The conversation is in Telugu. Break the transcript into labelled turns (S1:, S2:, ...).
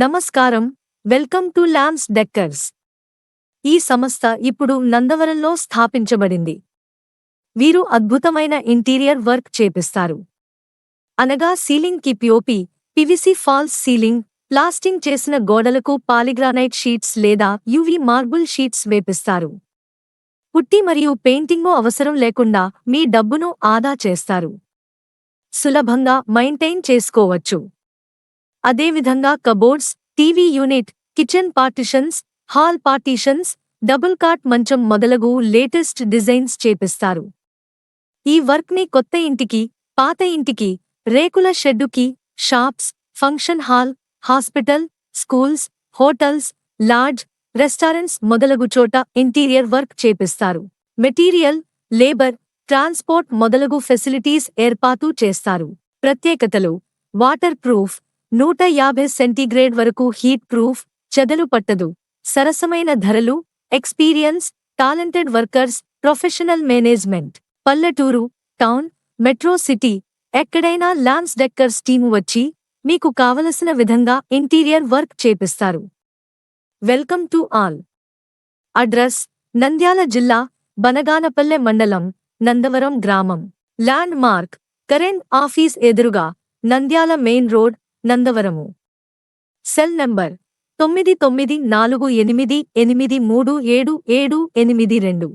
S1: నమస్కారం, వెల్కమ్ టు ల్యాన్స్ డెక్కర్స్. ఈ సంస్థ ఇప్పుడు నందవరంలో స్థాపించబడింది. వీరు అద్భుతమైన ఇంటీరియర్ వర్క్ చేపిస్తారు. అనగా సీలింగ్ కి POP, PVC false ceiling, plastering చేసిన గోడలకు పాలిగ్రానైట్ షీట్స్ లేదా యువి మార్బుల్ షీట్స్ వేపిస్తారు. పుట్టి మరియు పెయింటింగు అవసరం లేకుండా మీ డబ్బును ఆదా చేస్తారు. సులభంగా మెయింటైన్ చేసుకోవచ్చు. అదేవిధంగా cupboards, TV unit, kitchen partitions, hall partitions, double cot మంచం మొదలగు లేటెస్ట్ డిజైన్స్ చేపిస్తారు. ఈ వర్క్ ని కొత్త ఇంటికి, పాత ఇంటికి, రేకుల షెడ్డుకి, shops, function hall, hospital, schools, hotels, lodge, restaurants మొదలగు చోట ఇంటీరియర్ వర్క్ చేపిస్తారు. మెటీరియల్, లేబర్, ట్రాన్స్పోర్ట్ మొదలగు ఫెసిలిటీస్ ఏర్పాటు చేస్తారు. ప్రత్యేకతలు: వాటర్ ప్రూఫ్, 150 సెంటీగ్రేడ్ వరకు హీట్ ప్రూఫ్, చెదలు పట్టదు. సరసమైన ధరలు, experience, talented workers, professional management. పల్లెటూరు, టౌన్, మెట్రో సిటీ ఎక్కడైనా ల్యాన్స్ డెక్కర్స్ టీము వచ్చి మీకు కావలసిన విధంగా ఇంటీరియర్ వర్క్ చేపిస్తారు. Welcome to all. Address: Nandyal జిల్లా, బనగానపల్లె మండలం, నందవరం గ్రామం. ల్యాండ్ మార్క్: కరెంట్ ఆఫీస్ ఎదురుగా, Nandyal main road, Nandavaram. Cell number: 9948837782.